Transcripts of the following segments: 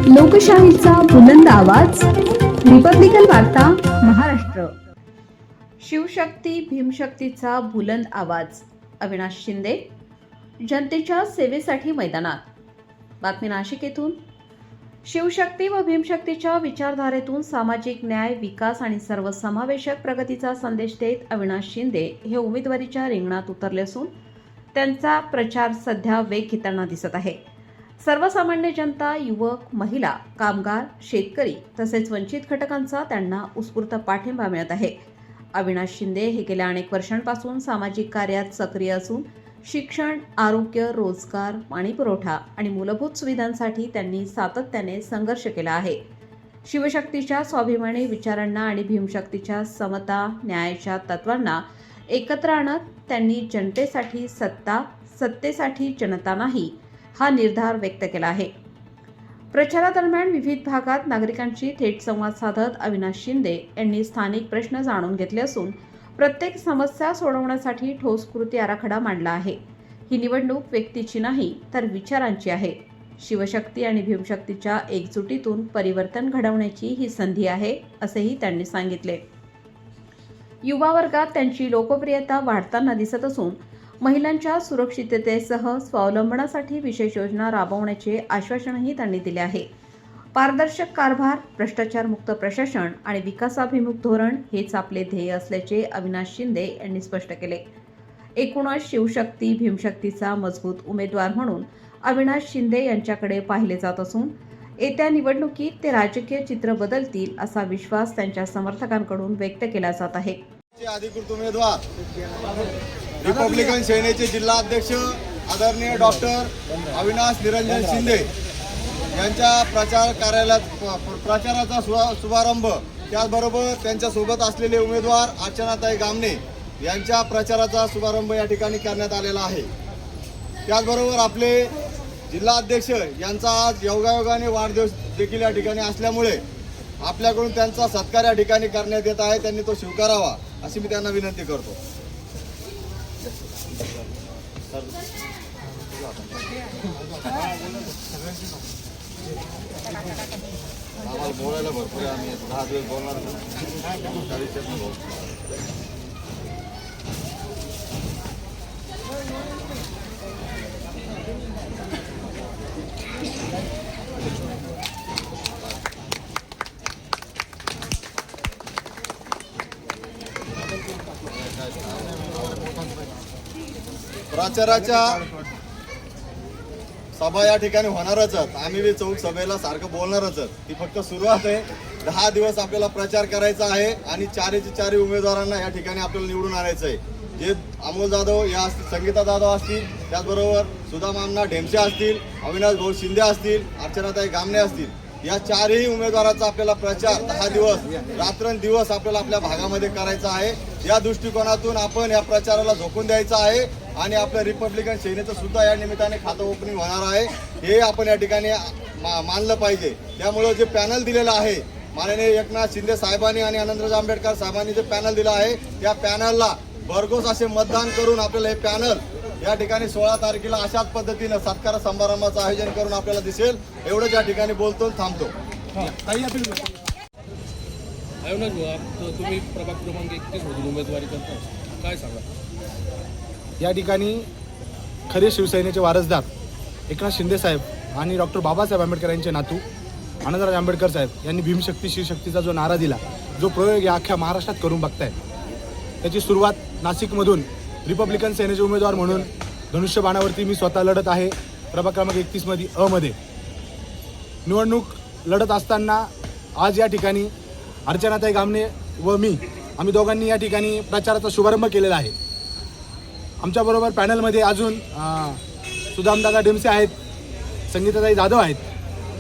लोकशाहीचा बुलंद आवाज, रिपब्लिकन वार्ता, महाराष्ट्र। शिवशक्ती भीमशक्तीचा बुलंद आवाज। अविनाश शिंदे जनतेच्या सेवेसाठी मैदानात। बातमी नाशिक येथून। शिवशक्ती व भीमशक्तीच्या विचारधारेतून सामाजिक न्याय, विकास आणि सर्वसमावेशक प्रगतीचा संदेश देत अविनाश शिंदे हे उमेदवारीच्या रिंगणात उतरले असून त्यांचा प्रचार सध्या वेग घेताना दिसत आहे। सर्वसामान्य जनता, युवक, महिला, कामगार, शेतकरी तसेच वंचित घटकांचा त्यांना उत्स्फूर्त पाठिंबा मिळत आहे। अविनाश शिंदे हे गेल्या अनेक वर्षांपासून सामाजिक कार्यात सक्रिय असून शिक्षण, आरोग्य, रोजगार, पाणीपुरवठा आणि मूलभूत सुविधांसाठी त्यांनी सातत्याने संघर्ष केला आहे। शिवशक्तीच्या स्वाभिमानी विचारांना आणि भीमशक्तीच्या समता, न्यायाच्या तत्वांना एकत्र आणत त्यांनी जनतेसाठी सत्ता, सत्तेसाठी जनता नाही हा निर्धार व्यक्त केला आहे। प्रचारादरम्यान विविध भागात नागरिकांशी थेट संवाद साधत अविनाश शिंदे यांनी स्थानिक प्रश्न जाणून घेतले असून प्रत्येक समस्या सोडवण्यासाठी ठोस कृती आराखडा मांडला आहे। ही निवडणूक व्यक्तीची नाही तर विचारांची आहे। शिवशक्ती आणि भीमशक्तीच्या एकजुटीतून परिवर्तन घडवण्याची ही संधी आहे असेही त्यांनी सांगितले। युवा वर्गात त्यांची लोकप्रियता वाढताना दिसत असून महिलांच्या सुरक्षिततेसह स्वावलंबनासाठी विशेष योजना राबवण्याचे आश्वासनही त्यांनी दिले आहे। पारदर्शक कारभार, भ्रष्टाचारमुक्त प्रशासन आणि विकासाभिमुख धोरण हेच आपले ध्येय असल्याचे अविनाश शिंदे यांनी स्पष्ट केले। एकूणच शिवशक्ती भीमशक्तीचा मजबूत उमेदवार म्हणून अविनाश शिंदे यांच्याकडे पाहिले जात असून येत्या निवडणुकीत ते राजकीय चित्र बदलतील असा विश्वास त्यांच्या समर्थकांकडून व्यक्त केला जात आहे। अधिकृत उमेदवार रिपब्लिकन सेनेचे जिल्हा अध्यक्ष आदरणीय डॉक्टर अविनाश निरंजन शिंदे यांच्या प्रचार कार्यालयात प्रचाराचा शुभारंभ, त्याचबरोबर त्यांच्यासोबत असलेले उमेदवार अर्चनाताई गामणे यांच्या प्रचाराचा शुभारंभ या ठिकाणी करण्यात आलेला आहे। त्याचबरोबर आपले जिल्हा अध्यक्ष यांचा आज योगायोगाने वाढदिवस देखील या ठिकाणी असल्यामुळे आपल्याकडून त्यांचा सत्कार या ठिकाणी करण्यात येत आहे। त्यांनी तो स्वीकारावा अशी मी त्यांना विनंती करतो। आम्हाला बोलायला भरपूर आहे, आम्ही 10 दिवस बोलणार प्रचाराच्या सभा या ठिकाणी होणारच आहेत। आम्ही बी चौक सभेला सारखं बोलणारच आहेत। ती फक्त सुरुवात आहे। 10 दिवस आपल्याला प्रचार करायचा आहे आणि चारही उमेदवारांना या ठिकाणी आपल्याला निवडून आणायचं आहे। जे अमोल जाधव या असतील, संगीता जाधव असतील, त्याचबरोबर सुदामांना ढेमसे असतील, अविनाश भाऊ शिंदे असतील, अर्चनाताई गामणे असतील, या चारही उमेदवाराचा आपल्याला प्रचार 10 दिवस रात्रंदिवस आपल्याला आपल्या भागामध्ये करायचा आहे। या दृष्टिकोनातून आपण या प्रचाराला झोकून द्यायचं आहे आणि आपल्या रिपब्लिकन सेनेचं सुद्धा या निमित्ताने खातं ओपनिंग होणार आहे, हे आपण या ठिकाणी मानलं पाहिजे। त्यामुळे जे पॅनल दिलेलं आहे माननीय एकनाथ शिंदे साहेबांनी आणि आनंदराज आंबेडकर साहेबांनी जे पॅनल दिलं आहे त्या पॅनलला भरघोस असे मतदान करून आपल्याला हे पॅनल या ठिकाणी 16 तारखेला अशाच पद्धतीनं सत्कार समारंभाचं आयोजन करून आपल्याला दिसेल। एवढंच या ठिकाणी बोलतो, थांबतो। तुम्ही प्रभाग क्रमांक 31 मधून उमेदवारी करता, काय सांगा? या ठिकाणी खरे शिवसेनेचे वारसदार एकनाथ शिंदे साहेब आणि डॉक्टर बाबासाहेब आंबेडकर यांचे नातू आनंदराज आंबेडकर साहेब यांनी भीमशक्ती शिवशक्तीचा जो नारा दिला, जो प्रयोग या अख्ख्या महाराष्ट्रात करून बघताय, त्याची सुरुवात नाशिकमधून रिपब्लिकन सेनेचे उमेदवार म्हणून धनुष्यबाणावरती मी स्वतः लढत आहे। प्रभाग क्रमांक 31 मध्ये मध्ये निवडणूक लढत असताना आज या ठिकाणी अर्चनाताई गामणे व मी आम्ही दोघांनी या ठिकाणी प्रचाराचा शुभारंभ केलेला आहे। आमच्याबरोबर पॅनलमध्ये अजून सुदामदादा ढेमसे आहेत, संगीताताई जाधव आहेत,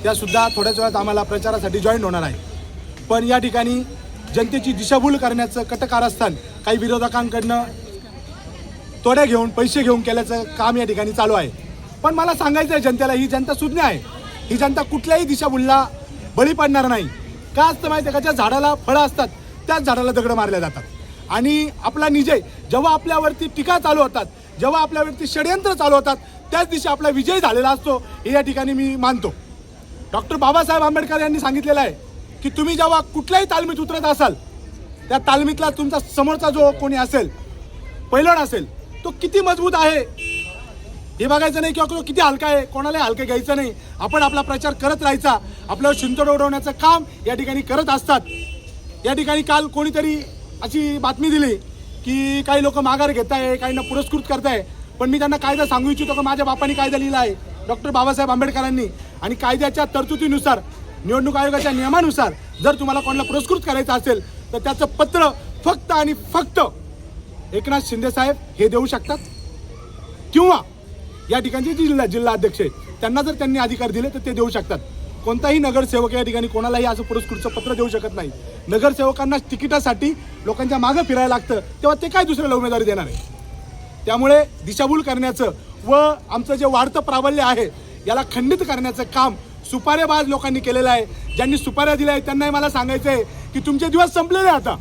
त्यासुद्धा थोड्याच वेळात आम्हाला प्रचारासाठी जॉईन होणार आहे। पण या ठिकाणी जनतेची दिशाभूल करण्याचं कटकारस्थान काही विरोधकांकडनं तोड्या घेऊन पैसे घेऊन केल्याचं काम या ठिकाणी चालू आहे। पण मला सांगायचं आहे जनतेला, ही जनता सुज्ञ आहे। ही जनता कुठल्याही दिशाभूलला बळी पडणार नाही। का असतं माहिती आहे का? ज्या झाडाला फळं असतात त्याच झाडाला दगडं मारल्या जातात। आणि आपला निजय जेव्हा आपल्यावरती टीका चालू होतात, जेव्हा आपल्यावरती षडयंत्र चालू होतात, त्याच दिवशी आपला विजय झालेला असतो हे या ठिकाणी मी मानतो। डॉक्टर बाबासाहेब आंबेडकर यांनी सांगितलेलं आहे की तुम्ही जेव्हा कुठल्याही तालमीत उतरत असाल, त्या तालमीतला तुमचा समोरचा जो कोणी असेल, पैलवान असेल, तो किती मजबूत आहे हे बघायचं नाही किंवा तो किती हलका आहे, कोणालाही हलकं घ्यायचं नाही. आपण आपला प्रचार करत राहायचा. आपल्यावर शिंतोड उडवण्याचं काम या ठिकाणी करत असतात. या ठिकाणी काल कोणीतरी अशी बातमी दिली की काही लोक माघार घेत आहे, काहींना पुरस्कृत करताय. पण मी त्यांना कायदा सांगू इच्छितो की माझ्या बापांनी कायदा लिहिला आहे, डॉक्टर बाबासाहेब आंबेडकरांनी, आणि कायद्याच्या तरतुदीनुसार, निवडणूक आयोगाच्या नियमानुसार जर तुम्हाला कोणाला पुरस्कृत करायचं असेल तर त्याचं पत्र फक्त आणि फक्त एकनाथ शिंदे साहेब हे देऊ शकतात, किंवा या ठिकाणचे जिल्हा अध्यक्ष आहेत त्यांना जर त्यांनी अधिकार दिले तर ते देऊ शकतात. कोणताही नगरसेवक या ठिकाणी कोणालाही असं पुरस्कृतचं पत्र देऊ शकत नाही. नगरसेवकांना तिकिटासाठी लोकांच्या मागं फिरायला लागतं, तेव्हा ते काय दुसऱ्याला उमेदवारी देणार आहे? त्यामुळे दिशाभूल करण्याचं व आमचं जे वाढतं प्राबल्य आहे याला खंडित करण्याचं काम सुपाऱ्याबाज लोकांनी केलेलं आहे. ज्यांनी सुपाऱ्या दिल्या आहेत त्यांनाही मला सांगायचं आहे की तुमचे दिवस संपलेले आहे. आता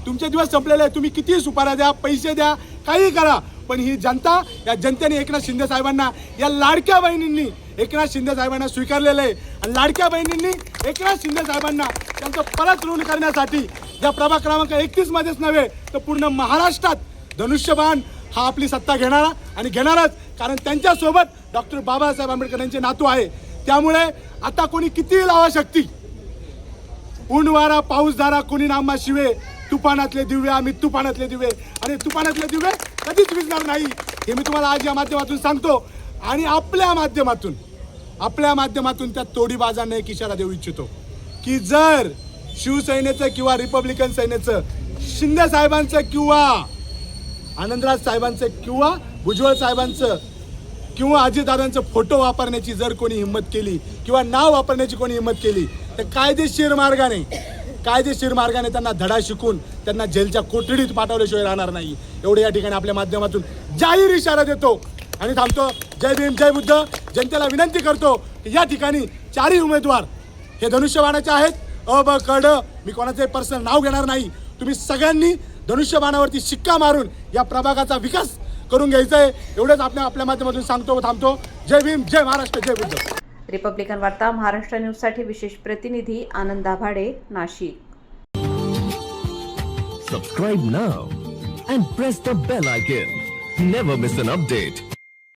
तुमचे दिवस संपलेले आहे. तुम्ही कितीही सुपाऱ्या द्या, पैसे द्या, काही करा, पण ही जनता, या जनतेने एकनाथ शिंदे साहेबांना, या लाडक्या बहिणींनी एकनाथ शिंदे साहेबांना स्वीकारलेलं आहे. आणि लाडक्या बहिणींनी एकनाथ शिंदे साहेबांना त्यांचं परत ऋण करण्यासाठी या प्रभाग क्रमांक 31 मध्येच नव्हे तर पूर्ण महाराष्ट्रात धनुष्यबाण हा आपली सत्ता घेणारा आणि घेणारच, कारण त्यांच्यासोबत डॉक्टर बाबासाहेब आंबेडकर यांचे नातू आहे. त्यामुळे आता कोणी कितीही लावा शक्ती, ऊन वारा पाऊस धारा कोणी नामा शिवे, तुफानातले दिवे आम्ही तुफानातले दिवे, आणि तुफानातले दिवे कधीच विझणार नाही हे मी तुम्हाला आज या माध्यमातून सांगतो. आणि आपल्या माध्यमातून त्या तोडीबाजांना एक इशारा देऊ इच्छितो की जर शिवसेनेचं किंवा रिपब्लिकन सेनेचं, शिंदे साहेबांचं किंवा आनंदराज साहेबांचं किंवा भुजबळ साहेबांचं किंवा अजितदादांचं फोटो वापरण्याची जर कोणी हिंमत केली किंवा नाव वापरण्याची कोणी हिंमत केली तर कायदेशीर मार्गाने त्यांना धडा शिकून त्यांना जेलच्या कोठडीत पाठवल्याशिवाय राहणार नाही. एवढे या ठिकाणी आपल्या माध्यमातून जाहीर इशारा देतो आणि थांबतो. जय भीम, जय बुद्ध. जनतेला विनंती करतो की या ठिकाणी चारही उमेदवार हे धनुष्यबाणाचे आहेत. अ ब क ड, मी कोणाचंही पर्सनल नाव घेणार नाही. तुम्ही सगळ्यांनी धनुष्यबाणावरती शिक्का मारून या प्रभागाचा विकास करून घ्यायचा आहे. एवढंच आपल्या माध्यमातून सांगतो व थांबतो. जय भीम, जय महाराष्ट्र, जय बुद्ध. रिपब्लिकन वार्ता महाराष्ट्र न्यूजसाठी विशेष प्रतिनिधी आनंद Dabhade, Nashik. Subscribe now and press the bell icon. Never miss an update.